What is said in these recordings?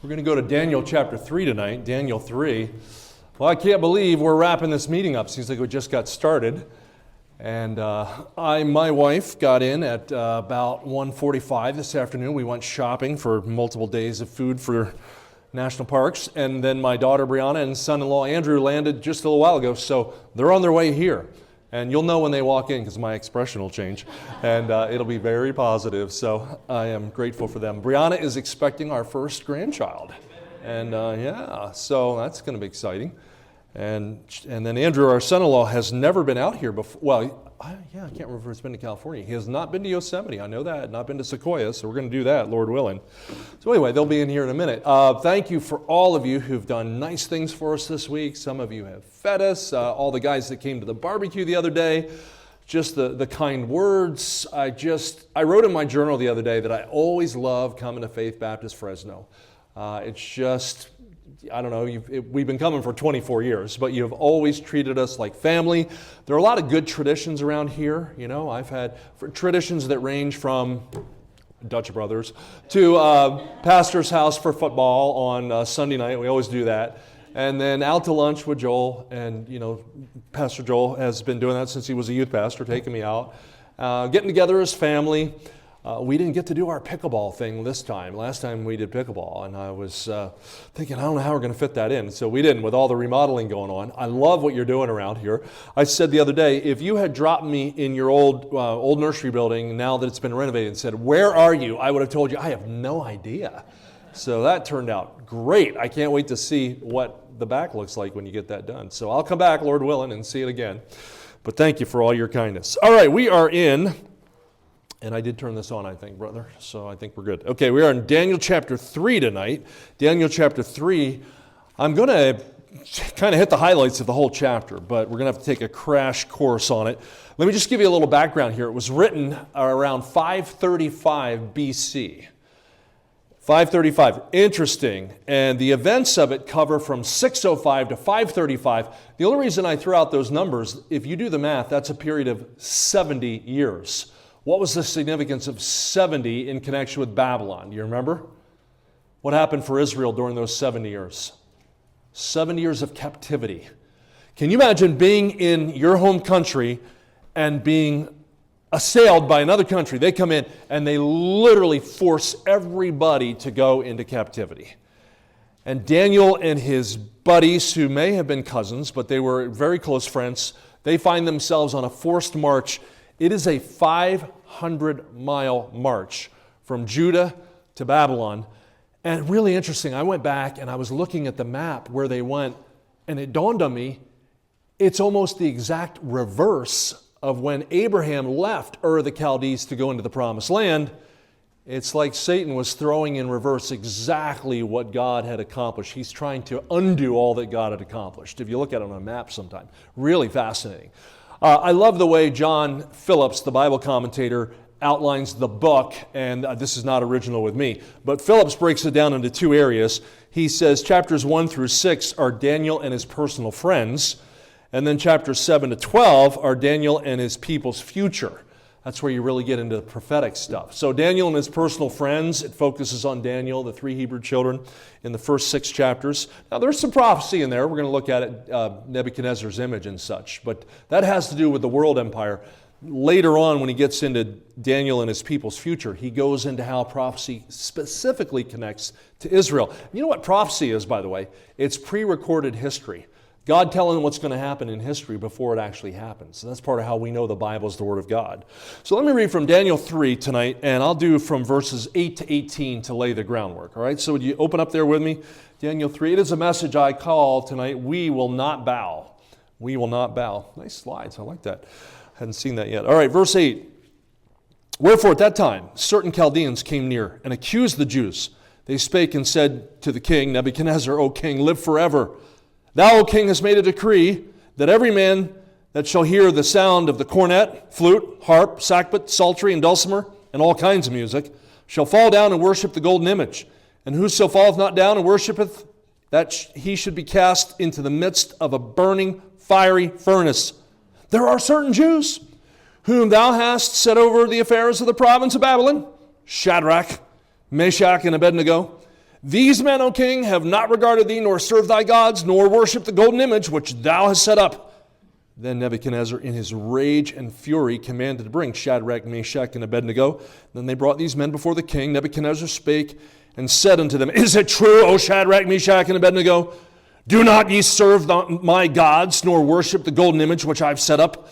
We're going to go to Daniel chapter 3 tonight, Daniel 3. Well, I can't believe we're wrapping this meeting up. Seems like we just got started. And my wife got in at about 1:45 this afternoon. We went shopping for multiple days of food for national parks. And then my daughter Brianna and son-in-law Andrew landed just a little while ago. So they're on their way here. And you'll know when they walk in because my expression will change. And it'll be very positive. So I am grateful for them. Brianna is expecting our first grandchild. And so that's going to be exciting. And then Andrew, our son-in-law, has never been out here before. Well, I can't remember if he's been to California. He has not been to Yosemite. I know that. Not been to Sequoia. So we're going to do that, Lord willing. So anyway, they'll be in here in a minute. Thank you for all of you who've done nice things for us this week. Some of you have fed us. All the guys that came to the barbecue the other day. Just the kind words. I wrote in my journal the other day that I always love coming to Faith Baptist Fresno. It's just, I don't know, we've been coming for 24 years, but you've always treated us like family. There are a lot of good traditions around here. You know, I've had traditions that range from Dutch Brothers to Pastor's house for football on Sunday night. We always do that. And then out to lunch with Joel. And, you know, Pastor Joel has been doing that since he was a youth pastor, taking me out. Getting together as family. We didn't get to do our pickleball thing this time. Last time we did pickleball, and I was thinking, I don't know how we're going to fit that in. So we didn't, with all the remodeling going on. I love what you're doing around here. I said the other day, if you had dropped me in your old nursery building, now that it's been renovated, and said, where are you? I would have told you, I have no idea. So that turned out great. I can't wait to see what the back looks like when you get that done. So I'll come back, Lord willing, and see it again. But thank you for all your kindness. All right, we are in... And I did turn this on, I think, brother. So I think we're good. Okay, we are in Daniel chapter 3 tonight. Daniel chapter 3. I'm going to kind of hit the highlights of the whole chapter, but we're going to have to take a crash course on it. Let me just give you a little background here. It was written around 535 BC. 535. Interesting. And the events of it cover from 605 to 535. The only reason I threw out those numbers, if you do the math, that's a period of 70 years. What was the significance of 70 in connection with Babylon? Do you remember? What happened for Israel during those 70 years? 70 years of captivity. Can you imagine being in your home country and being assailed by another country? They come in and they literally force everybody to go into captivity. And Daniel and his buddies, who may have been cousins, but they were very close friends, they find themselves on a forced march. It is a 500-mile march from Judah to Babylon. And really interesting, I went back and I was looking at the map where they went, and it dawned on me, it's almost the exact reverse of when Abraham left Ur of the Chaldees to go into the Promised Land. It's like Satan was throwing in reverse exactly what God had accomplished. He's trying to undo all that God had accomplished. If you look at it on a map sometime, really fascinating. I love the way John Phillips, the Bible commentator, outlines the book, and this is not original with me, but Phillips breaks it down into two areas. He says chapters 1 through 6 are Daniel and his personal friends, and then chapters 7 to 12 are Daniel and his people's future. That's where you really get into the prophetic stuff. So Daniel and his personal friends, it focuses on Daniel, the 3 Hebrew children, in the first 6 chapters. Now there's some prophecy in there. We're going to look at it, Nebuchadnezzar's image and such. But that has to do with the world empire. Later on, when he gets into Daniel and his people's future, he goes into how prophecy specifically connects to Israel. You know what prophecy is, by the way? It's pre-recorded history. God telling what's going to happen in history before it actually happens. And that's part of how we know the Bible is the Word of God. So let me read from Daniel 3 tonight, and I'll do from verses 8 to 18 to lay the groundwork. All right, so would you open up there with me? Daniel 3. It is a message I call tonight, We Will Not Bow. We Will Not Bow. Nice slides. I like that. Hadn't seen that yet. All right, verse 8. Wherefore at that time certain Chaldeans came near and accused the Jews. They spake and said to the king, Nebuchadnezzar, O king, live forever. Thou, O king, hast made a decree that every man that shall hear the sound of the cornet, flute, harp, sackbut, psaltery, and dulcimer, and all kinds of music, shall fall down and worship the golden image. And whoso falleth not down and worshipeth, that he should be cast into the midst of a burning, fiery furnace. There are certain Jews whom thou hast set over the affairs of the province of Babylon, Shadrach, Meshach, and Abednego. These men, O king, have not regarded thee, nor served thy gods, nor worshipped the golden image which thou hast set up. Then Nebuchadnezzar, in his rage and fury, commanded to bring Shadrach, Meshach, and Abednego. Then they brought these men before the king. Nebuchadnezzar spake and said unto them, Is it true, O Shadrach, Meshach, and Abednego? Do not ye serve my gods, nor worship the golden image which I have set up?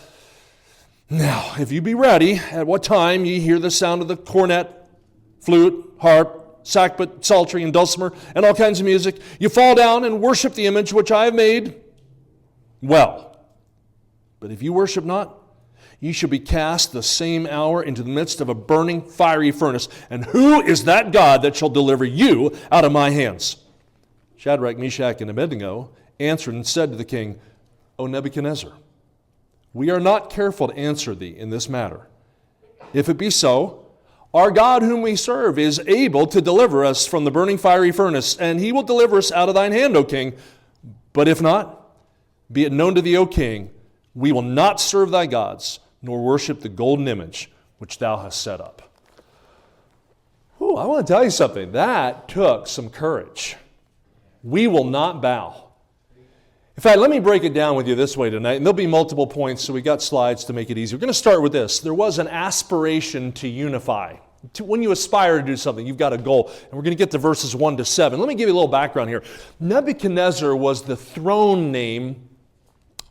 Now, if you be ready, at what time ye hear the sound of the cornet, flute, harp, sackbut, psaltery, and dulcimer, and all kinds of music, you fall down and worship the image which I have made? Well, but if you worship not, ye shall be cast the same hour into the midst of a burning fiery furnace. And who is that God that shall deliver you out of my hands? Shadrach, Meshach, and Abednego answered and said to the king, O Nebuchadnezzar, we are not careful to answer thee in this matter. If it be so, our God whom we serve is able to deliver us from the burning fiery furnace, and he will deliver us out of thine hand, O king. But if not, be it known to thee, O king, we will not serve thy gods, nor worship the golden image which thou hast set up. Ooh, I want to tell you something. That took some courage. We will not bow. In fact, let me break it down with you this way tonight, and there'll be multiple points, so we got slides to make it easy. We're going to start with this. There was an aspiration to unify. When you aspire to do something, you've got a goal. And we're going to get to verses 1 to 7. Let me give you a little background here. Nebuchadnezzar was the throne name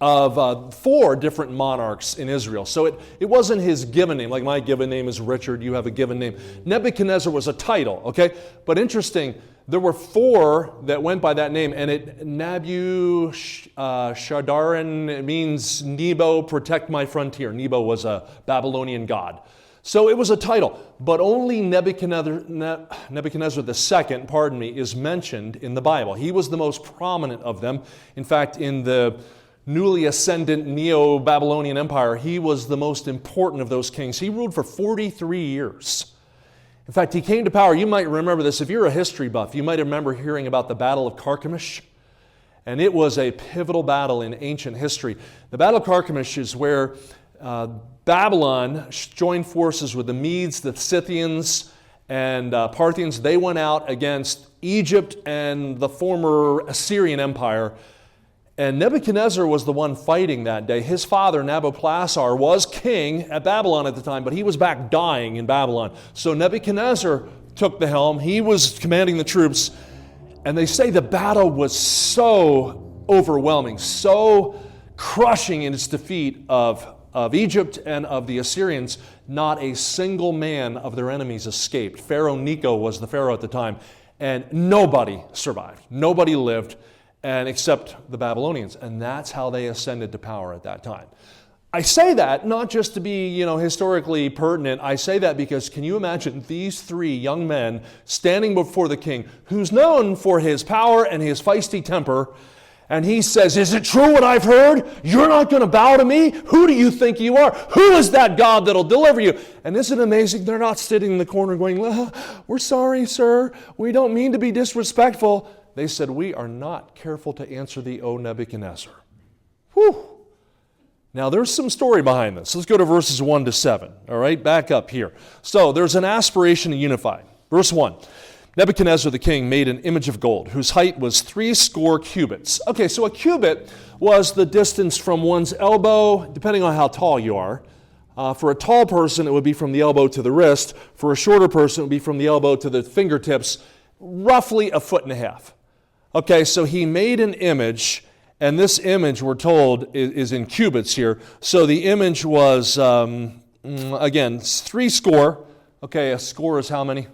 of 4 different monarchs in Israel. So it wasn't his given name. Like my given name is Richard, you have a given name. Nebuchadnezzar was a title, okay? But interesting, there were 4 that went by that name, and Nabu-Shadaran, it means Nebo, protect my frontier. Nebo was a Babylonian god. So it was a title, but only Nebuchadnezzar II, is mentioned in the Bible. He was the most prominent of them. In fact, in the newly ascendant Neo-Babylonian Empire, he was the most important of those kings. He ruled for 43 years. In fact, he came to power. You might remember this. If you're a history buff, you might remember hearing about the Battle of Carchemish. And it was a pivotal battle in ancient history. The Battle of Carchemish is where Babylon joined forces with the Medes, the Scythians, and Parthians. They went out against Egypt and the former Assyrian Empire. And Nebuchadnezzar was the one fighting that day. His father, Nabopolassar, was king at Babylon at the time, but he was back dying in Babylon. So Nebuchadnezzar took the helm. He was commanding the troops. And they say the battle was so overwhelming, so crushing in its defeat of Egypt and of the Assyrians. Not a single man of their enemies escaped. Pharaoh Necho was the pharaoh at the time. And nobody survived. Nobody lived. And except the Babylonians. And that's how they ascended to power at that time. I say that not just to be, historically pertinent. I say that because can you imagine these 3 young men standing before the king, who's known for his power and his feisty temper, and he says, is it true what I've heard? You're not going to bow to me? Who do you think you are? Who is that God that'll deliver you? And isn't it amazing? They're not sitting in the corner going, we're sorry, sir. We don't mean to be disrespectful. They said, we are not careful to answer thee, O Nebuchadnezzar. Whew. Now, there's some story behind this. Let's go to verses 1 to 7. All right, back up here. So, there's an aspiration to unify. Verse 1. Nebuchadnezzar the king made an image of gold, whose height was 80 cubits. Okay, so a cubit was the distance from one's elbow, depending on how tall you are. For a tall person, it would be from the elbow to the wrist. For a shorter person, it would be from the elbow to the fingertips, roughly 1.5 feet. Okay, so he made an image, and this image, we're told, is in cubits here. So the image was, again, 80. Okay, a score is how many?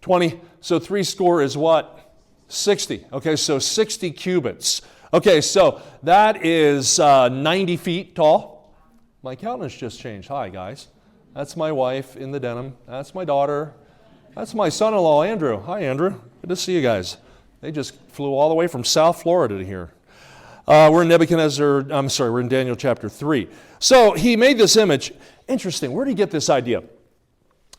20. So 80 is what? 60. Okay, so 60 cubits. Okay, so that is 90 feet tall. My countenance just changed. Hi, guys. That's my wife in the denim. That's my daughter. That's my son-in-law, Andrew. Hi, Andrew. Good to see you guys. They just flew all the way from South Florida to here. We're in Daniel chapter 3. So he made this image. Interesting. Where did he get this idea?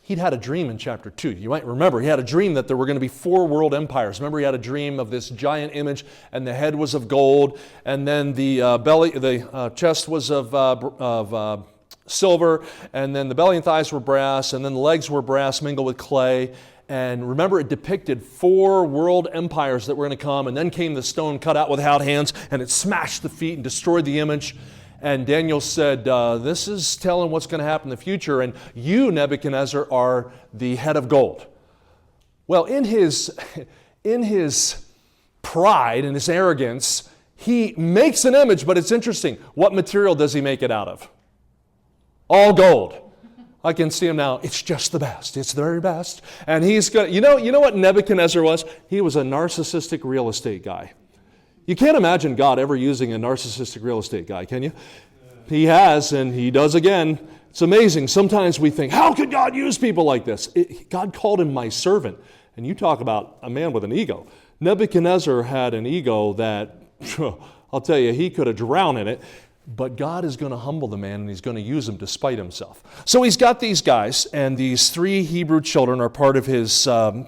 He'd had a dream in chapter 2. You might remember he had a dream that there were going to be 4 world empires. Remember, he had a dream of this giant image, and the head was of gold, and then the chest was of silver, and then the belly and thighs were brass, and then the legs were brass mingled with clay. And remember, it depicted 4 world empires that were going to come, and then came the stone cut out without hands, and it smashed the feet and destroyed the image. And Daniel said, this is telling what's going to happen in the future, and you, Nebuchadnezzar, are the head of gold. Well, in his pride and his arrogance, he makes an image, but it's interesting. What material does he make it out of? All gold. I can see him now. It's just the best. It's the very best. And he's going to, you know what Nebuchadnezzar was? He was a narcissistic real estate guy. You can't imagine God ever using a narcissistic real estate guy, can you? He has, and he does again. It's amazing. Sometimes we think, how could God use people like this? God called him my servant. And you talk about a man with an ego. Nebuchadnezzar had an ego that, I'll tell you, he could have drowned in it. But God is going to humble the man, and he's going to use him despite himself. So he's got these guys, and these 3 Hebrew children are part of his, I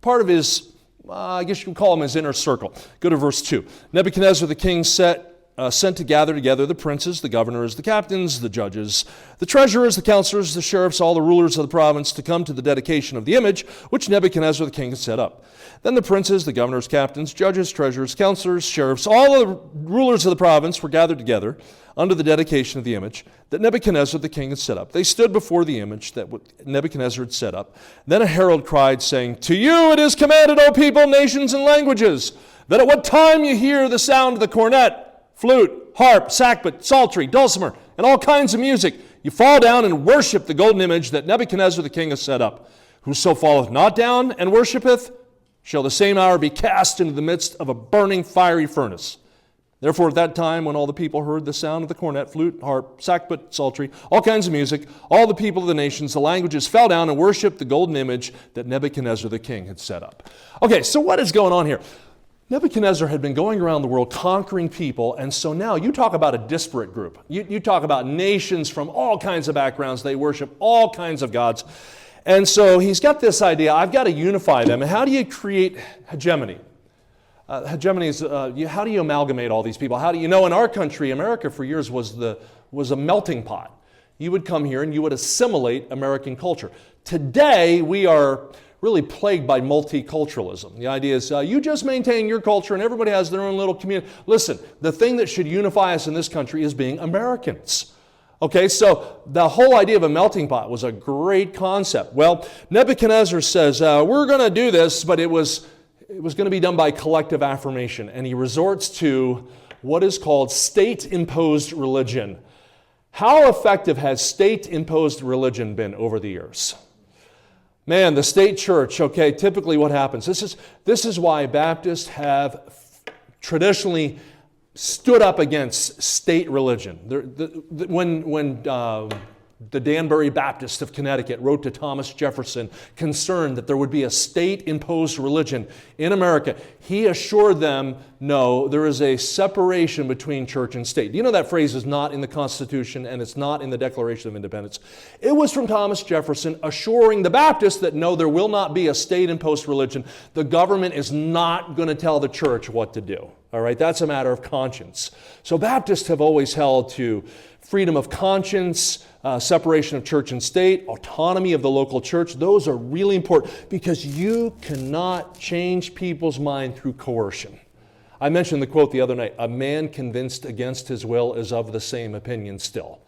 guess you can call them his inner circle. Go to verse 2. Nebuchadnezzar the king sent to gather together the princes, the governors, the captains, the judges, the treasurers, the counselors, the sheriffs, all the rulers of the province to come to the dedication of the image which Nebuchadnezzar the king had set up. Then the princes, the governors, captains, judges, treasurers, counselors, sheriffs, all the rulers of the province were gathered together under the dedication of the image that Nebuchadnezzar the king had set up. They stood before the image that Nebuchadnezzar had set up. Then a herald cried, saying, "To you it is commanded, O people, nations, and languages, that at what time you hear the sound of the cornet, flute, harp, sackbut, psaltery, dulcimer, and all kinds of music, you fall down and worship the golden image that Nebuchadnezzar the king has set up. Whoso falleth not down and worshipeth, shall the same hour be cast into the midst of a burning fiery furnace." Therefore at that time, when all the people heard the sound of the cornet, flute, harp, sackbut, psaltery, all kinds of music, all the people of the nations, the languages, fell down and worshiped the golden image that Nebuchadnezzar the king had set up. Okay, so what is going on here? Nebuchadnezzar had been going around the world conquering people, and so now you talk about a disparate group. You talk about nations from all kinds of backgrounds. They worship all kinds of gods. And so he's got this idea, I've got to unify them. And how do you create hegemony? Hegemony is, how do you amalgamate all these people? How do you know, in our country, America for years was a melting pot. You would come here and you would assimilate American culture. Today, we are really plagued by multiculturalism. The idea is you just maintain your culture and everybody has their own little community. Listen, the thing that should unify us in this country is being Americans. Okay, so the whole idea of a melting pot was a great concept. Well, Nebuchadnezzar says, we're going to do this, but it was going to be done by collective affirmation. And he resorts to what is called state-imposed religion. How effective has state-imposed religion been over the years? Man, the state church, okay, typically what happens? This is why Baptists have traditionally stood up against state religion. When the Danbury Baptist of Connecticut wrote to Thomas Jefferson, concerned that there would be a state-imposed religion in America, he assured them, no, there is a separation between church and state. Do you know that phrase is not in the Constitution and it's not in the Declaration of Independence? It was from Thomas Jefferson assuring the Baptists that no, there will not be a state-imposed religion. The government is not going to tell the church what to do. All right, that's a matter of conscience. So Baptists have always held to freedom of conscience, separation of church and state, autonomy of the local church. Those are really important because you cannot change people's mind through coercion. I mentioned the quote the other night, "A man convinced against his will is of the same opinion still."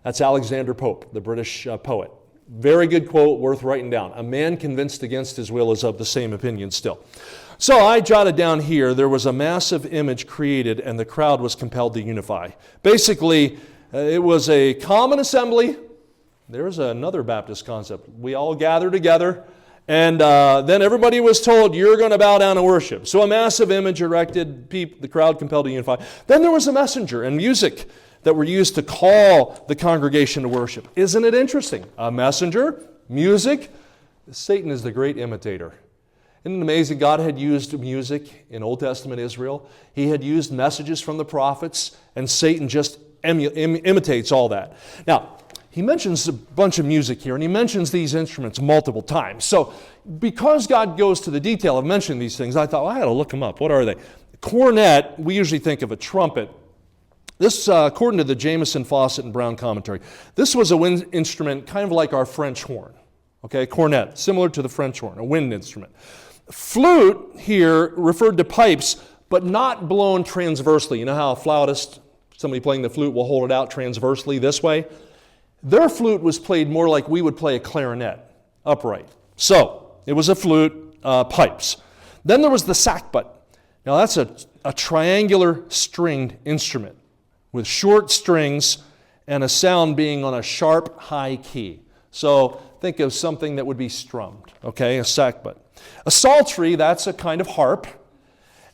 That's Alexander Pope, the British poet. Very good quote, worth writing down. A man convinced against his will is of the same opinion still. So I jotted down here, there was a massive image created and the crowd was compelled to unify. Basically, it was a common assembly. There's another Baptist concept. We all gather together, and then everybody was told, you're going to bow down and worship. So a massive image erected, the crowd compelled to unify. Then there was a messenger and music that were used to call the congregation to worship. Isn't it interesting? A messenger, music. Satan is the great imitator. Isn't it amazing? God had used music in Old Testament Israel. He had used messages from the prophets, and Satan just imitates all that. Now, he mentions a bunch of music here, and he mentions these instruments multiple times. So, because God goes to the detail of mentioning these things, I thought, well, I got to look them up. What are they? Cornet, we usually think of a trumpet. This, according to the Jameson, Fawcett, and Brown commentary, this was a wind instrument kind of like our French horn. Okay, cornet, similar to the French horn, a wind instrument. Flute here referred to pipes, but not blown transversely. You know how a flautist, somebody playing the flute, will hold it out transversely this way? Their flute was played more like we would play a clarinet, upright. So, it was a flute, pipes. Then there was the sackbut. Now that's a triangular stringed instrument with short strings and a sound being on a sharp high key. So think of something that would be strummed, okay, a sackbut. A psaltery, that's a kind of harp.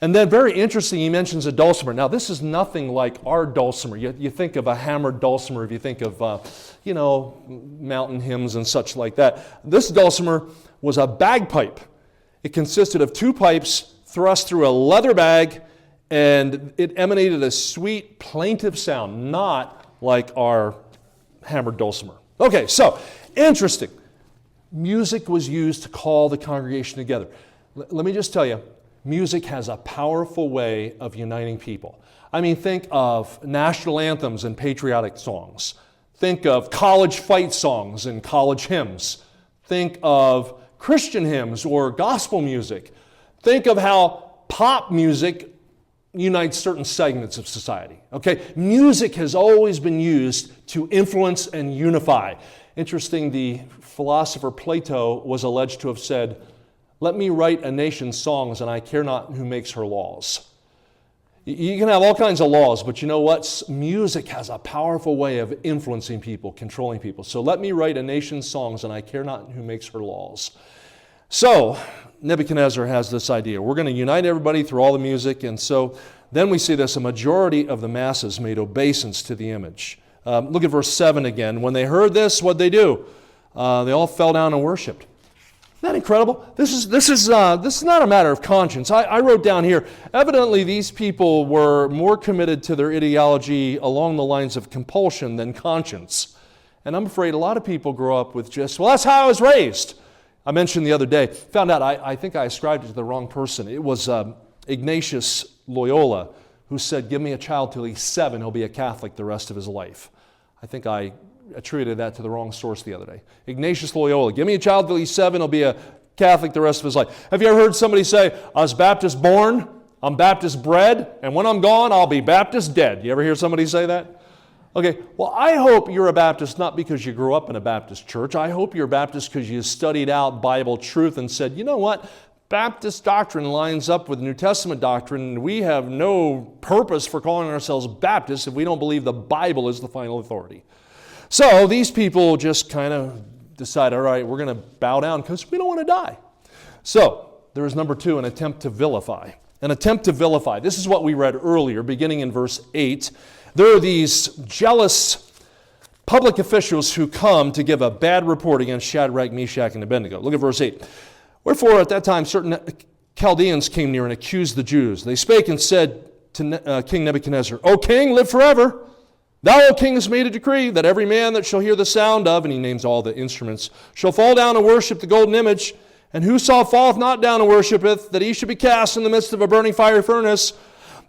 And then very interesting, he mentions a dulcimer. Now this is nothing like our dulcimer. You think of a hammered dulcimer if you think of, mountain hymns and such like that. This dulcimer was a bagpipe. It consisted of two pipes thrust through a leather bag, and it emanated a sweet, plaintive sound, not like our hammered dulcimer. Okay, so, interesting. Music was used to call the congregation together. Let me just tell you, music has a powerful way of uniting people. I mean, think of national anthems and patriotic songs. Think of college fight songs and college hymns. Think of Christian hymns or gospel music. Think of how pop music unites certain segments of society. Okay, music has always been used to influence and unify. Interesting, the philosopher Plato was alleged to have said, "Let me write a nation's songs, and I care not who makes her laws." You can have all kinds of laws, but you know what? Music has a powerful way of influencing people, controlling people. So let me write a nation's songs, and I care not who makes her laws. So Nebuchadnezzar has this idea. We're going to unite everybody through all the music, and so then we see this, a majority of the masses made obeisance to the image. Look at verse 7 again. When they heard this, what'd they do? They all fell down and worshipped. Isn't that incredible? This is not a matter of conscience. I wrote down here, evidently these people were more committed to their ideology along the lines of compulsion than conscience. And I'm afraid a lot of people grow up with just, well, that's how I was raised. I mentioned the other day, found out I think I ascribed it to the wrong person. It was Ignatius Loyola who said, give me a child till he's 7, he'll be a Catholic the rest of his life. I think I attributed that to the wrong source the other day. Ignatius Loyola, give me a child till he's 7, he'll be a Catholic the rest of his life. Have you ever heard somebody say, I was Baptist born, I'm Baptist bred, and when I'm gone, I'll be Baptist dead? You ever hear somebody say that? Okay, well, I hope you're a Baptist not because you grew up in a Baptist church. I hope you're a Baptist because you studied out Bible truth and said, you know what? Baptist doctrine lines up with New Testament doctrine, and we have no purpose for calling ourselves Baptists if we don't believe the Bible is the final authority. So these people just kind of decide, all right, we're going to bow down because we don't want to die. So there is number 2, an attempt to vilify. An attempt to vilify. This is what we read earlier, beginning in verse 8. There are these jealous public officials who come to give a bad report against Shadrach, Meshach, and Abednego. Look at verse 8. Wherefore at that time certain Chaldeans came near and accused the Jews. They spake and said to King Nebuchadnezzar, O king, live forever. Thou, O king, hast made a decree that every man that shall hear the sound of, and he names all the instruments, shall fall down and worship the golden image, and whoso falleth not down and worshipeth, that he should be cast in the midst of a burning fiery furnace.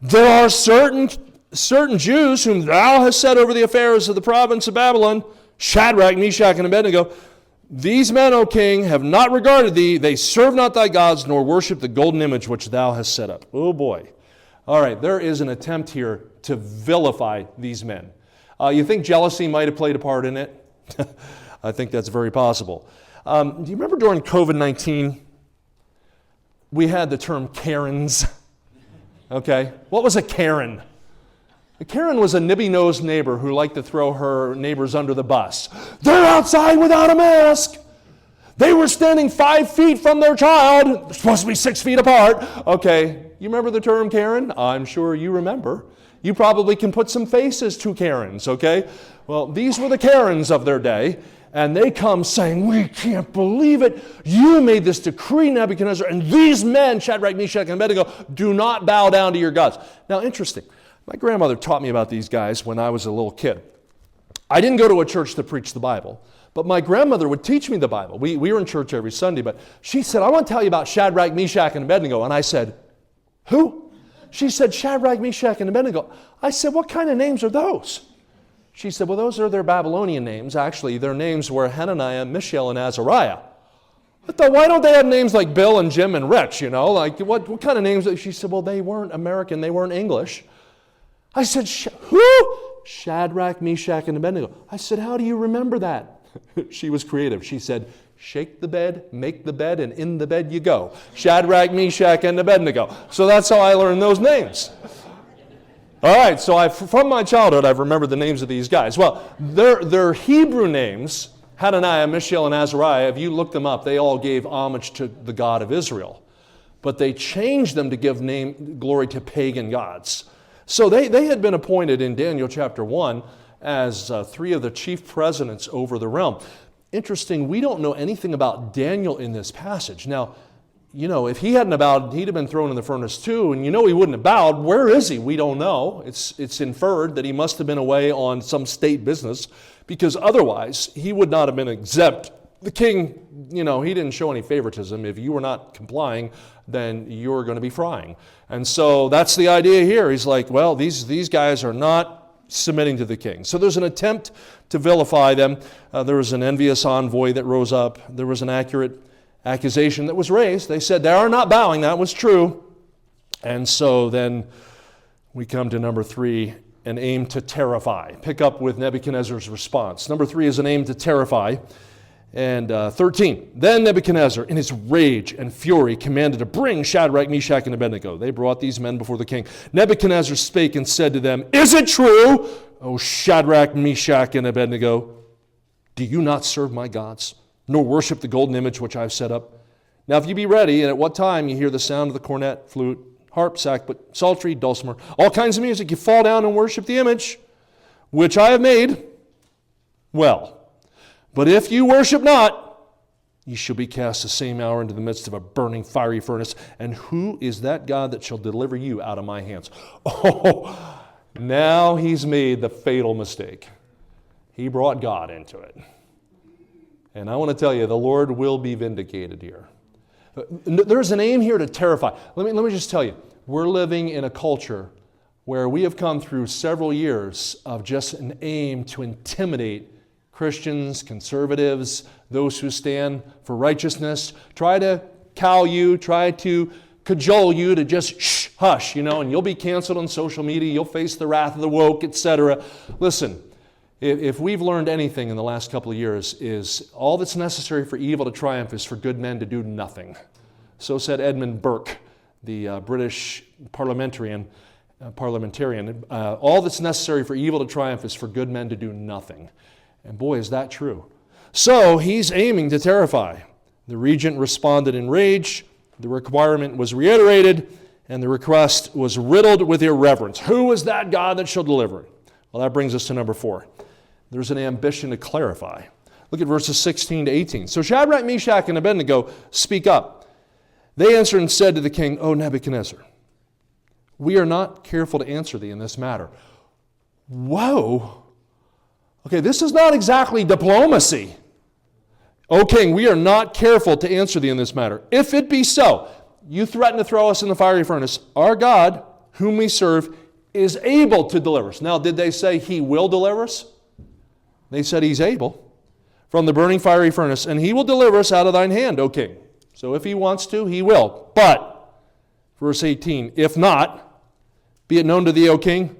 There are certain Jews whom thou hast set over the affairs of the province of Babylon, Shadrach, Meshach, and Abednego. These men, O king, have not regarded thee. They serve not thy gods, nor worship the golden image which thou hast set up. Oh boy. All right, there is an attempt here to vilify these men. You think jealousy might have played a part in it? I think that's very possible. Do you remember during COVID-19, we had the term Karens? Okay, what was a Karen? A Karen was a nibby-nosed neighbor who liked to throw her neighbors under the bus. They're outside without a mask. They were standing 5 feet from their child. They're supposed to be 6 feet apart. Okay, you remember the term Karen? I'm sure you remember. You probably can put some faces to Karens, okay? Well, these were the Karens of their day, and they come saying, we can't believe it. You made this decree, Nebuchadnezzar, and these men, Shadrach, Meshach, and Abednego, do not bow down to your gods. Now, interesting. My grandmother taught me about these guys when I was a little kid. I didn't go to a church to preach the Bible, but my grandmother would teach me the Bible. We were in church every Sunday, but she said, I want to tell you about Shadrach, Meshach, and Abednego. And I said, who? She said, Shadrach, Meshach, and Abednego. I said, what kind of names are those? She said, well, those are their Babylonian names. Actually, their names were Hananiah, Mishael, and Azariah. I thought, why don't they have names like Bill and Jim and Rich, you know? Like, what kind of names? She said, well, they weren't American. They weren't English. I said, who? Shadrach, Meshach, and Abednego. I said, how do you remember that? She was creative. She said, shake the bed, make the bed, and in the bed you go. Shadrach, Meshach, and Abednego. So that's how I learned those names. All right, so from my childhood, I've remembered the names of these guys. Well, their Hebrew names, Hananiah, Mishael, and Azariah, if you look them up, they all gave homage to the God of Israel. But they changed them to give glory to pagan gods. So they had been appointed in Daniel chapter 1 as three of the chief presidents over the realm. Interesting, we don't know anything about Daniel in this passage. Now, you know, if he hadn't bowed, he'd have been thrown in the furnace too, and you know he wouldn't have bowed. Where is he? We don't know. It's inferred that he must have been away on some state business, because otherwise he would not have been exempt. The king, you know, he didn't show any favoritism. If you were not complying, then you were going to be frying. And so that's the idea here. He's like, well, these guys are not submitting to the king. So there's an attempt to vilify them. There was an envious envoy that rose up. There was an accurate accusation that was raised. They said they are not bowing. That was true. And so then we come to number 3, an aim to terrify. Pick up with Nebuchadnezzar's response. Number 3 is an aim to terrify. And 13, then Nebuchadnezzar, in his rage and fury, commanded to bring Shadrach, Meshach, and Abednego. They brought these men before the king. Nebuchadnezzar spake and said to them, is it true, O Shadrach, Meshach, and Abednego? Do you not serve my gods, nor worship the golden image which I have set up? Now if you be ready, and at what time you hear the sound of the cornet, flute, harp, sackbut, psaltery, dulcimer, all kinds of music, you fall down and worship the image which I have made, well. But if you worship not, ye shall be cast the same hour into the midst of a burning fiery furnace. And who is that God that shall deliver you out of my hands? Oh, now he's made the fatal mistake. He brought God into it. And I want to tell you, the Lord will be vindicated here. There's an aim here to terrify. Let me just tell you, we're living in a culture where we have come through several years of just an aim to intimidate Christians, conservatives, those who stand for righteousness, try to cow you, try to cajole you to just hush, you know, and you'll be canceled on social media, you'll face the wrath of the woke, etc. Listen, if we've learned anything in the last couple of years, is all that's necessary for evil to triumph is for good men to do nothing. So said Edmund Burke, the British parliamentarian. All that's necessary for evil to triumph is for good men to do nothing. And boy, is that true. So he's aiming to terrify. The regent responded in rage. The requirement was reiterated, and the request was riddled with irreverence. Who is that God that shall deliver? Well, that brings us to number 4. There's an ambition to clarify. Look at verses 16 to 18. So Shadrach, Meshach, and Abednego speak up. They answered and said to the king, O Nebuchadnezzar, we are not careful to answer thee in this matter. Whoa! Okay, this is not exactly diplomacy. O king, we are not careful to answer thee in this matter. If it be so, you threaten to throw us in the fiery furnace. Our God, whom we serve, is able to deliver us. Now, did they say he will deliver us? They said he's able from the burning fiery furnace, and he will deliver us out of thine hand, O king. So if he wants to, he will. But, verse 18, if not, be it known to thee, O king,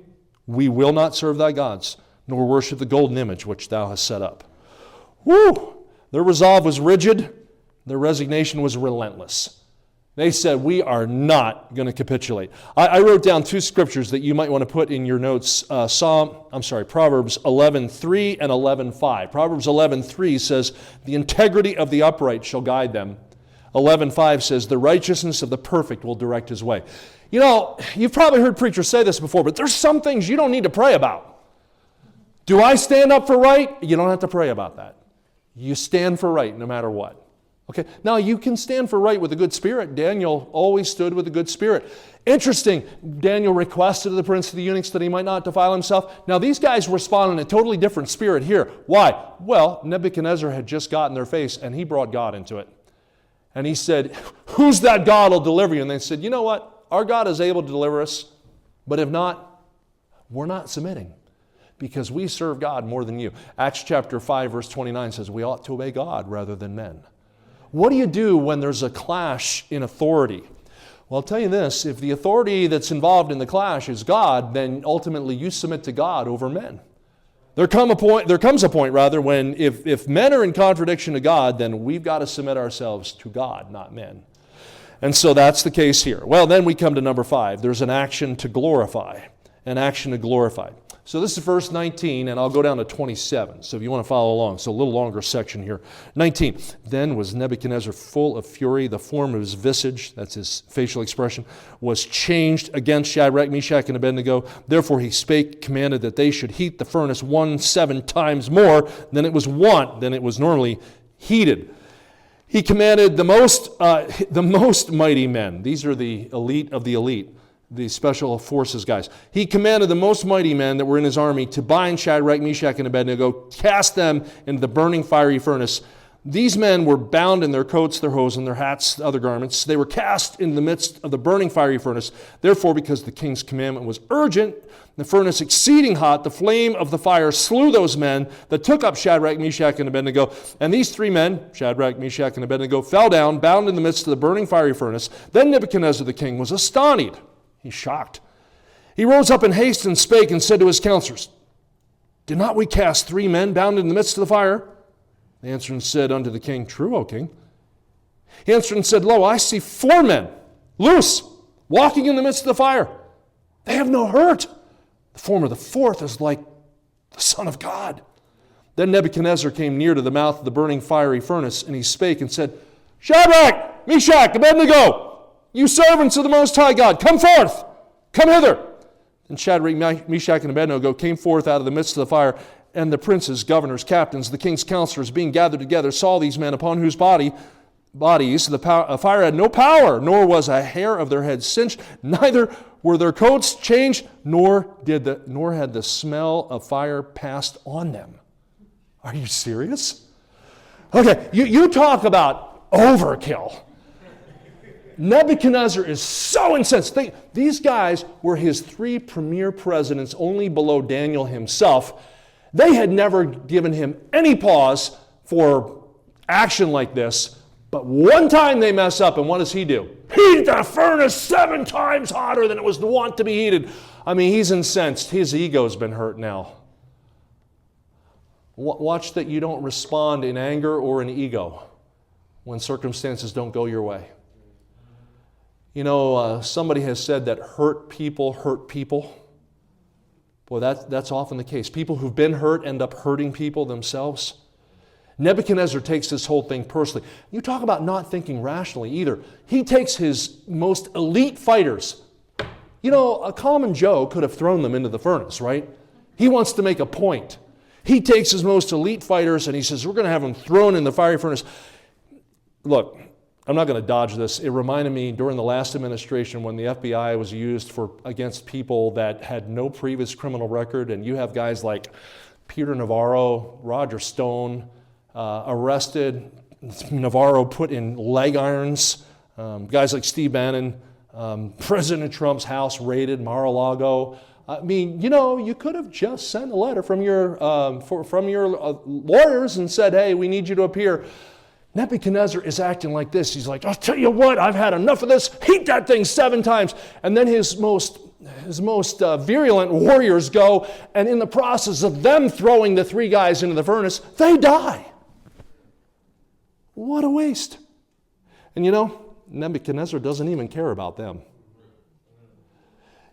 we will not serve thy gods, nor worship the golden image which thou hast set up. Woo! Their resolve was rigid. Their resignation was relentless. They said, we are not going to capitulate. I wrote down 2 scriptures that you might want to put in your notes. Proverbs 11:3 and 11:5. Proverbs 11:3 says, the integrity of the upright shall guide them. 11:5 says, the righteousness of the perfect will direct his way. You know, you've probably heard preachers say this before, but there's some things you don't need to pray about. Do I stand up for right? You don't have to pray about that. You stand for right no matter what. Okay, now you can stand for right with a good spirit. Daniel always stood with a good spirit. Interesting, Daniel requested of the prince of the eunuchs that he might not defile himself. Now these guys respond in a totally different spirit here. Why? Well, Nebuchadnezzar had just gotten their face and he brought God into it. And he said, who's that God will deliver you? And they said, you know what? Our God is able to deliver us, but if not, we're not submitting. Because we serve God more than you. Acts chapter 5 verse 29 says we ought to obey God rather than men. What do you do when there's a clash in authority? Well, I'll tell you this, if the authority that's involved in the clash is God, then ultimately you submit to God over men. There comes a point when if men are in contradiction to God, then we've got to submit ourselves to God, not men. And so that's the case here. Well, then we come to number 5. There's an action to glorify. An action to glorify. So this is verse 19, and I'll go down to 27. So if you want to follow along, so a little longer section here. 19. Then was Nebuchadnezzar full of fury. The form of his visage, that's his facial expression, was changed against Shadrach, Meshach, and Abednego. Therefore he spake, commanded that they should heat the furnace 7 times more than it was normally heated. He commanded the most mighty men. These are the elite of the elite, the special forces guys. He commanded the most mighty men that were in his army to bind Shadrach, Meshach, and Abednego, cast them into the burning fiery furnace. These men were bound in their coats, their hose, and their hats, other garments. They were cast in the midst of the burning fiery furnace. Therefore, because the king's commandment was urgent, the furnace exceeding hot, the flame of the fire slew those men that took up Shadrach, Meshach, and Abednego. And these 3 men, Shadrach, Meshach, and Abednego, fell down, bound in the midst of the burning fiery furnace. Then Nebuchadnezzar the king was astonished. He's shocked. He rose up in haste and spake and said to his counselors, Did not we cast 3 men bound in the midst of the fire? They answered and said unto the king, True, O king. He answered and said, Lo, I see 4 men, loose, walking in the midst of the fire. They have no hurt. The form of the 4th is like the Son of God. Then Nebuchadnezzar came near to the mouth of the burning fiery furnace, and he spake and said, Shadrach, Meshach, Abednego, you servants of the Most High God, come forth, come hither. And Shadrach, Meshach, and Abednego came forth out of the midst of the fire, and the princes, governors, captains, the king's counselors, being gathered together, saw these men upon whose bodies the fire had no power, nor was a hair of their heads singed, neither were their coats changed, nor had the smell of fire passed on them. Are you serious? Okay, you talk about overkill. Nebuchadnezzar is so incensed. These guys were his 3 premier presidents, only below Daniel himself. They had never given him any pause for action like this. But one time they mess up, and what does he do? Heat the furnace 7 times hotter than it was wont to be heated. I mean, he's incensed. His ego's been hurt now. Watch that you don't respond in anger or in ego when circumstances don't go your way. You know, somebody has said that hurt people hurt people. Boy, that's often the case. People who've been hurt end up hurting people themselves. Nebuchadnezzar takes this whole thing personally. You talk about not thinking rationally either. He takes his most elite fighters. You know, a common Joe could have thrown them into the furnace, right? He wants to make a point. He takes his most elite fighters and he says, we're going to have them thrown in the fiery furnace. Look, I'm not going to dodge this. It reminded me during the last administration when the FBI was used against people that had no previous criminal record, and you have guys like Peter Navarro, Roger Stone, arrested, Navarro put in leg irons, guys like Steve Bannon, President Trump's house raided, Mar-a-Lago. I mean, you know, you could have just sent a letter from your lawyers and said, hey, we need you to appear. Nebuchadnezzar is acting like this. He's like, I'll tell you what, I've had enough of this. Heat that thing 7 times. And then his most virulent warriors go, and in the process of them throwing the 3 guys into the furnace, they die. What a waste. And you know, Nebuchadnezzar doesn't even care about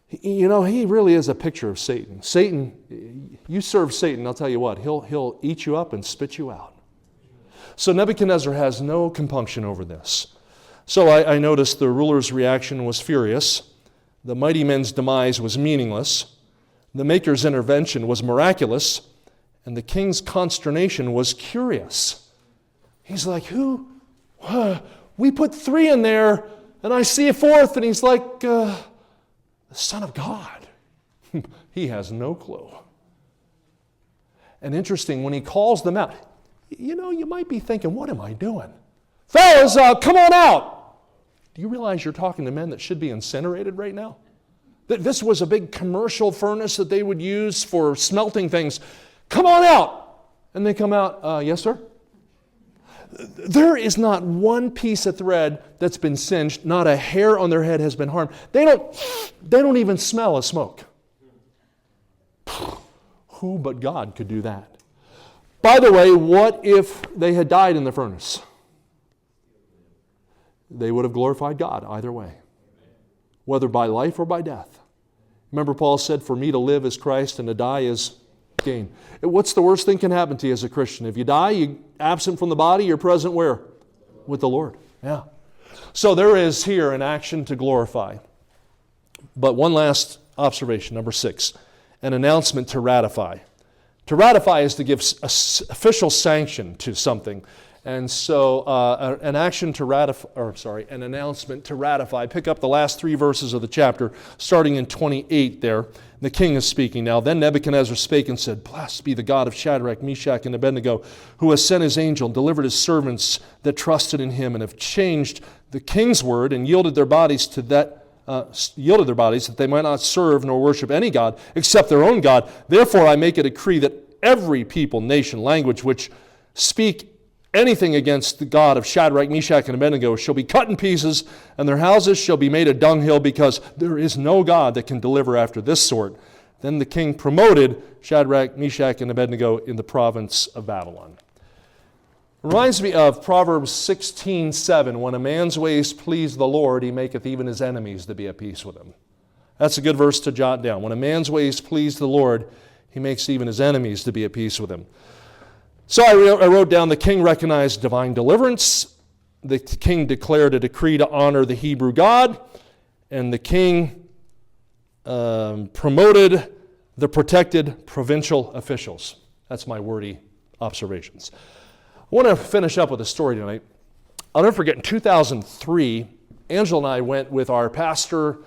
you know, he really is a picture of Satan. Satan, you serve Satan, I'll tell you what, he'll eat you up and spit you out. So Nebuchadnezzar has no compunction over this. So I noticed the ruler's reaction was furious. The mighty men's demise was meaningless. The maker's intervention was miraculous. And the king's consternation was curious. He's like, who? We put 3 in there, and I see a 4th, and he's like, the Son of God. He has no clue. And interesting, when he calls them out, you know, you might be thinking, what am I doing? Fellas, come on out. Do you realize you're talking to men that should be incinerated right now? This was a big commercial furnace that they would use for smelting things. Come on out. And they come out, yes, sir? There is not one piece of thread that's been singed, not a hair on their head has been harmed. They don't even smell a smoke. Who but God could do that? By the way, what if they had died in the furnace? They would have glorified God either way, whether by life or by death. Remember, Paul said, for me to live is Christ and to die is gain. What's the worst thing can happen to you as a Christian? If you die, you're absent from the body, you're present where? With the Lord. Yeah. So there is here an action to glorify. But one last observation, number 6, an announcement to ratify. To ratify is to give official sanction to something. And so an announcement to ratify. Pick up the last 3 verses of the chapter, starting in 28 there. The king is speaking now. Then Nebuchadnezzar spake and said, Blessed be the God of Shadrach, Meshach, and Abednego, who has sent his angel and delivered his servants that trusted in him, and have changed the king's word and yielded their bodies that they might not serve nor worship any god except their own God. Therefore I make a decree that every people, nation, language which speak anything against the God of Shadrach, Meshach, and Abednego shall be cut in pieces, and their houses shall be made a dunghill, because there is no God that can deliver after this sort. Then the king promoted Shadrach, Meshach, and Abednego in the province of Babylon. It reminds me of Proverbs 16:7, when a man's ways please the Lord, he maketh even his enemies to be at peace with him. That's a good verse to jot down. When a man's ways please the Lord, he makes even his enemies to be at peace with him. So I wrote down, the king recognized divine deliverance, the king declared a decree to honor the Hebrew God, and the king promoted the protected provincial officials. That's my wordy observations. I want to finish up with a story tonight. I'll never forget, in 2003, Angela and I went with our pastor,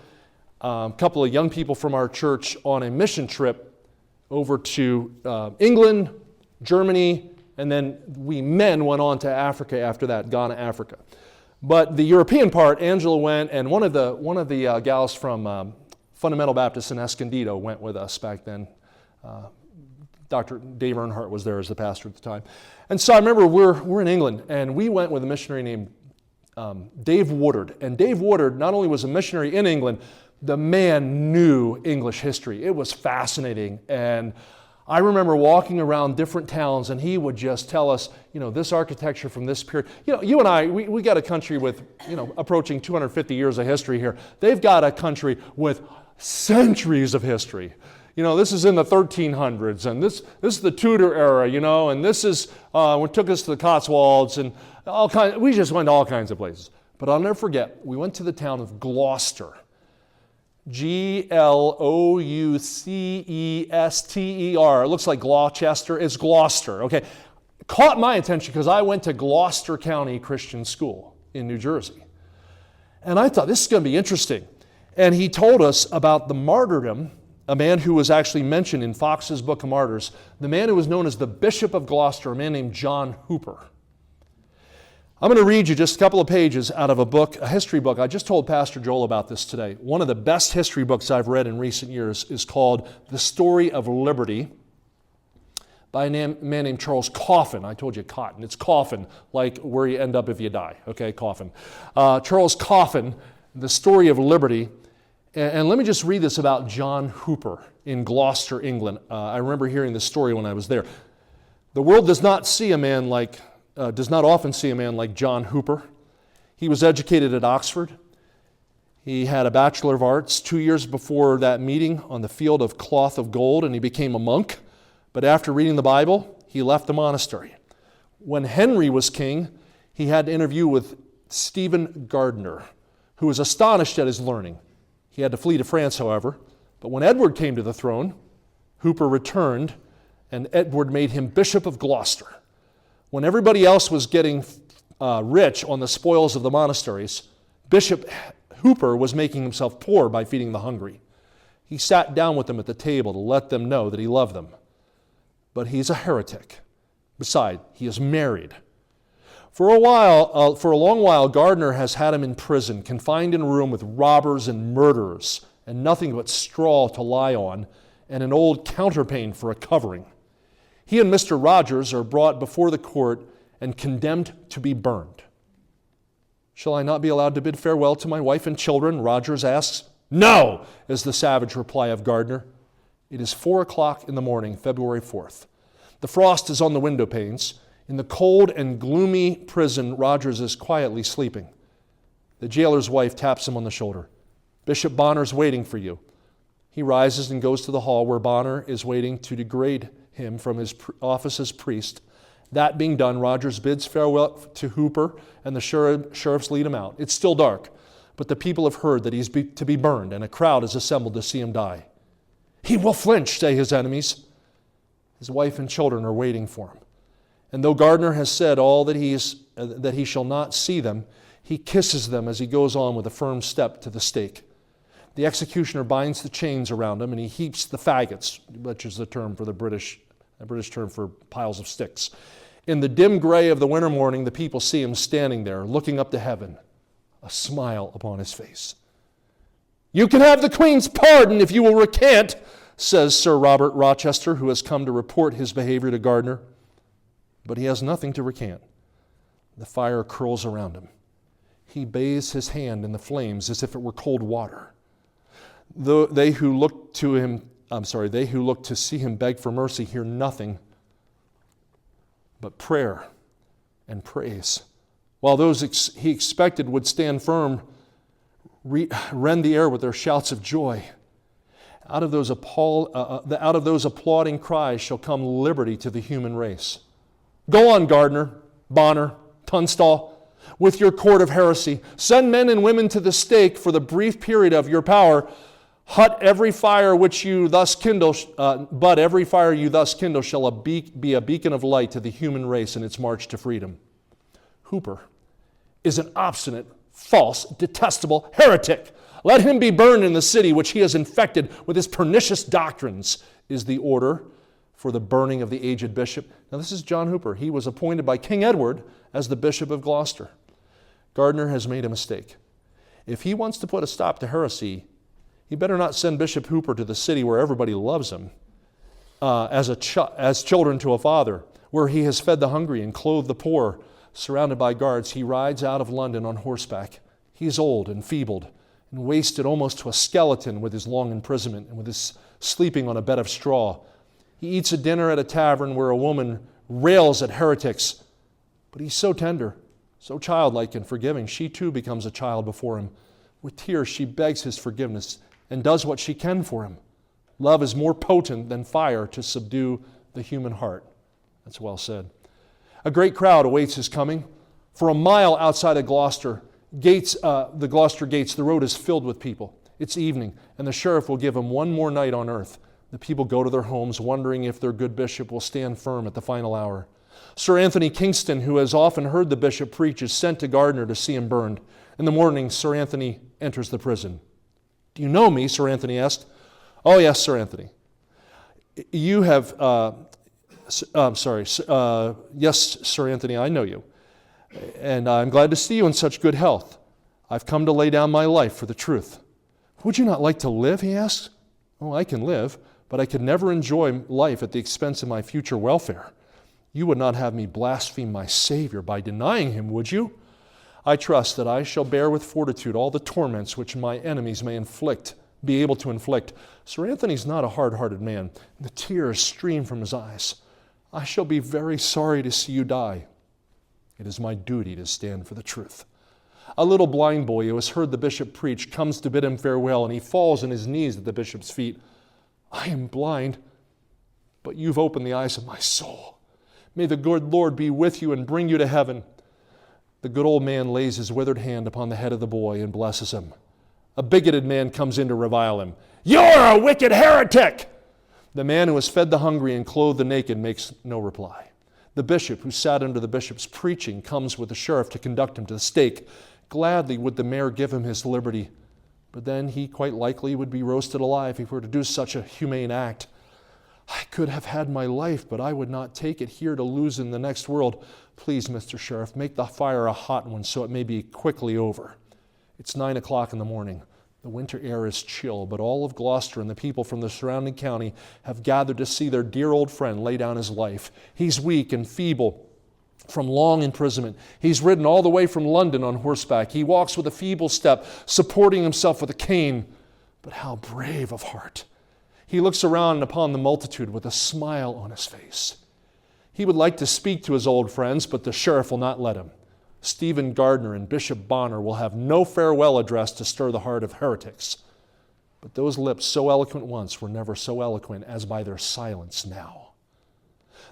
a couple of young people from our church, on a mission trip over to England, Germany, and then we men went on to Africa after that, Ghana, Africa. But the European part, Angela went, and one of the gals from Fundamental Baptist in Escondido went with us back then. Dr. Dave Earnhardt was there as the pastor at the time. And so I remember we're in England, and we went with a missionary named Dave Woodard. And Dave Woodard not only was a missionary in England, the man knew English history. It was fascinating. And I remember walking around different towns, and he would just tell us, this architecture from this period. You and I, we got a country with, approaching 250 years of history here. They've got a country with centuries of history. This is in the 1300s, and this is the Tudor era, and this is what took us to the Cotswolds, and we just went to all kinds of places. But I'll never forget, we went to the town of Gloucester. Gloucester. It looks like Gloucester. It's Gloucester. Okay. Caught my attention because I went to Gloucester County Christian School in New Jersey. And I thought, this is going to be interesting. And he told us about the martyrdom, a man who was actually mentioned in Fox's Book of Martyrs, the man who was known as the Bishop of Gloucester, a man named John Hooper. I'm going to read you just a couple of pages out of a history book. I just told Pastor Joel about this today. One of the best history books I've read in recent years is called The Story of Liberty by a man named Charles Coffin. I told you Cotton. It's Coffin, like where you end up if you die. Okay, Coffin. Charles Coffin, The Story of Liberty. And let me just read this about John Hooper in Gloucester, England. I remember hearing this story when I was there. The world does not often see a man like John Hooper. He was educated at Oxford. He had a Bachelor of Arts 2 years before that meeting on the field of cloth of gold, and he became a monk. But after reading the Bible, he left the monastery. When Henry was king, he had an interview with Stephen Gardiner, who was astonished at his learning. He had to flee to France, however. But when Edward came to the throne, Hooper returned, and Edward made him Bishop of Gloucester. When everybody else was getting rich on the spoils of the monasteries, Bishop Hooper was making himself poor by feeding the hungry. He sat down with them at the table to let them know that he loved them. But he's a heretic. Besides, he is married. For a long while, Gardiner has had him in prison, confined in a room with robbers and murderers, and nothing but straw to lie on, and an old counterpane for a covering. He and Mr. Rogers are brought before the court, and condemned to be burned. Shall I not be allowed to bid farewell to my wife and children? Rogers asks. No, is the savage reply of Gardner. It is 4 o'clock in the morning, February 4th. The frost is on the window panes. In the cold and gloomy prison, Rogers is quietly sleeping. The jailer's wife taps him on the shoulder. Bishop Bonner's waiting for you. He rises and goes to the hall where Bonner is waiting to degrade him from his office as priest. That being done, Rogers bids farewell to Hooper, and the sheriffs lead him out. It's still dark, but the people have heard that he's to be burned, and a crowd is assembled to see him die. He will flinch, say his enemies. His wife and children are waiting for him. And though Gardner has said all that he shall not see them, he kisses them as he goes on with a firm step to the stake. The executioner binds the chains around him, and he heaps the faggots, which is the term for the British term for piles of sticks. In the dim gray of the winter morning, the people see him standing there, looking up to heaven, a smile upon his face. You can have the Queen's pardon if you will recant, says Sir Robert Rochester, who has come to report his behavior to Gardner. But he has nothing to recant. The fire curls around him. He bathes his hand in the flames as if it were cold water. They who look to see him beg for mercy hear nothing but prayer and praise, while those he expected would stand firm rend the air with their shouts of joy. Out of those applauding cries shall come liberty to the human race. Go on, Gardner, Bonner, Tunstall, with your court of heresy. Send men and women to the stake for the brief period of your power. But every fire you thus kindle shall be a beacon of light to the human race in its march to freedom. Hooper is an obstinate, false, detestable heretic. Let him be burned in the city which he has infected with his pernicious doctrines, is the order for the burning of the aged bishop. Now this is John Hooper. He was appointed by King Edward as the Bishop of Gloucester. Gardner has made a mistake. If he wants to put a stop to heresy, he better not send Bishop Hooper to the city where everybody loves him, as children to a father, where he has fed the hungry and clothed the poor. Surrounded by guards, he rides out of London on horseback. He is old and feebled and wasted almost to a skeleton with his long imprisonment and with his sleeping on a bed of straw. He eats a dinner at a tavern where a woman rails at heretics, but he's so tender, so childlike and forgiving. She too becomes a child before him. With tears, she begs his forgiveness and does what she can for him. Love is more potent than fire to subdue the human heart. That's well said. A great crowd awaits his coming. For a mile outside of Gloucester gates, the road is filled with people. It's evening, and the sheriff will give him one more night on earth. The people go to their homes, wondering if their good bishop will stand firm at the final hour. Sir Anthony Kingston, who has often heard the bishop preach, is sent to Gardner to see him burned. In the morning, Sir Anthony enters the prison. Do you know me? Sir Anthony asked. Oh, yes, Sir Anthony. You have, yes, Sir Anthony, I know you. And I'm glad to see you in such good health. I've come to lay down my life for the truth. Would you not like to live? He asked. Oh, I can live, but I could never enjoy life at the expense of my future welfare. You would not have me blaspheme my Savior by denying him, would you? I trust that I shall bear with fortitude all the torments which my enemies may be able to inflict. Sir Anthony's not a hard-hearted man. The tears stream from his eyes. I shall be very sorry to see you die. It is my duty to stand for the truth. A little blind boy who has heard the bishop preach comes to bid him farewell, and he falls on his knees at the bishop's feet. I am blind, but you've opened the eyes of my soul. May the good Lord be with you and bring you to heaven. The good old man lays his withered hand upon the head of the boy and blesses him. A bigoted man comes in to revile him. You're a wicked heretic! The man who has fed the hungry and clothed the naked makes no reply. The bishop, who sat under the bishop's preaching, comes with the sheriff to conduct him to the stake. Gladly would the mayor give him his liberty, but then he quite likely would be roasted alive if he were to do such a humane act. I could have had my life, but I would not take it here to lose in the next world. Please, Mr. Sheriff, make the fire a hot one so it may be quickly over. It's 9 o'clock in the morning. The winter air is chill, but all of Gloucester and the people from the surrounding county have gathered to see their dear old friend lay down his life. He's weak and feeble, from long imprisonment. He's ridden all the way from London on horseback. He walks with a feeble step, supporting himself with a cane. But how brave of heart. He looks around upon the multitude with a smile on his face. He would like to speak to his old friends, but the sheriff will not let him. Stephen Gardner and Bishop Bonner will have no farewell address to stir the heart of heretics. But those lips so eloquent once were never so eloquent as by their silence now.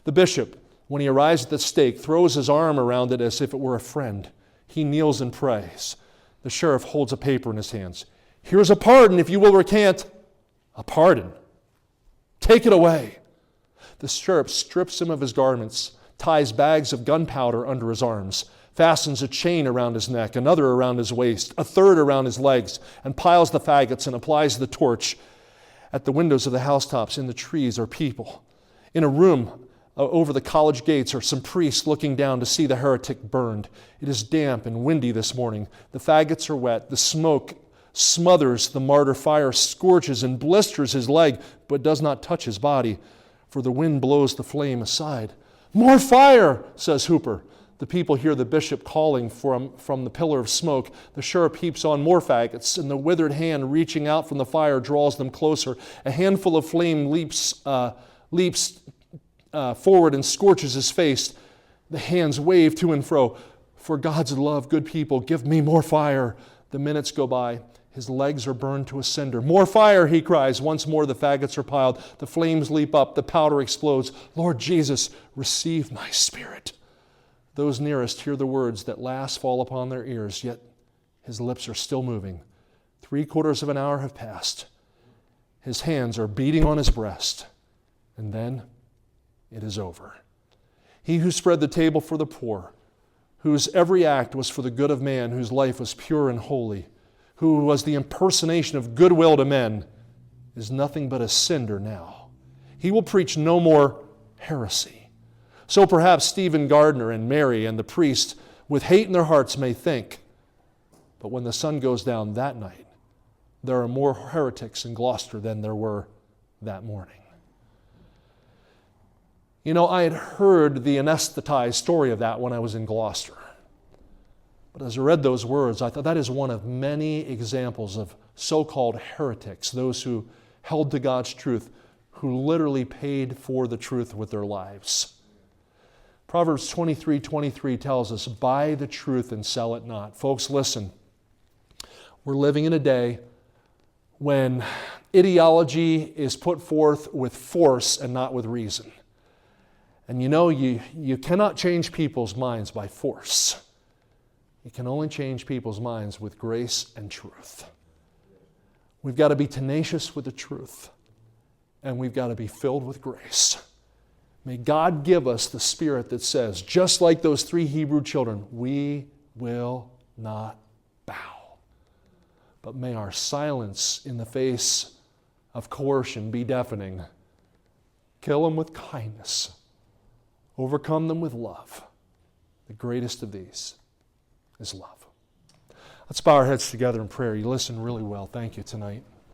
The bishop, when he arrives at the stake, throws his arm around it as if it were a friend. He kneels and prays. The sheriff holds a paper in his hands. Here's a pardon if you will recant. A pardon. Take it away. The sheriff strips him of his garments, ties bags of gunpowder under his arms, fastens a chain around his neck, another around his waist, a third around his legs, and piles the faggots and applies the torch. At the windows of the housetops in the trees are people. In a room over the college gates are some priests looking down to see the heretic burned. It is damp and windy this morning. The faggots are wet. The smoke smothers the martyr. Fire scorches and blisters his leg, but does not touch his body, for the wind blows the flame aside. More fire, says Hooper. The people hear the bishop calling from the pillar of smoke. The sheriff heaps on more faggots, and the withered hand reaching out from the fire draws them closer. A handful of flame leaps forward and scorches his face. The hands wave to and fro. For God's love, good people, give me more fire. The minutes go by. His legs are burned to a cinder. More fire, he cries. Once more the faggots are piled. The flames leap up. The powder explodes. Lord Jesus, receive my spirit. Those nearest hear the words that last fall upon their ears, yet his lips are still moving. 3/4 of an hour have passed. His hands are beating on his breast. And then it is over. He who spread the table for the poor, whose every act was for the good of man, whose life was pure and holy, who was the impersonation of goodwill to men, is nothing but a cinder now. He will preach no more heresy. So perhaps Stephen Gardner and Mary and the priest, with hate in their hearts, may think. But when the sun goes down that night, there are more heretics in Gloucester than there were that morning. You know, I had heard the anesthetized story of that when I was in Gloucester. But as I read those words, I thought that is one of many examples of so-called heretics, those who held to God's truth, who literally paid for the truth with their lives. Proverbs 23:23 tells us, buy the truth and sell it not. Folks, listen. We're living in a day when ideology is put forth with force and not with reason. And you know, you cannot change people's minds by force. You can only change people's minds with grace and truth. We've got to be tenacious with the truth, and we've got to be filled with grace. May God give us the spirit that says, just like those 3 Hebrew children, we will not bow. But may our silence in the face of coercion be deafening. Kill them with kindness. Overcome them with love. The greatest of these is love. Let's bow our heads together in prayer. You listen really well. Thank you tonight.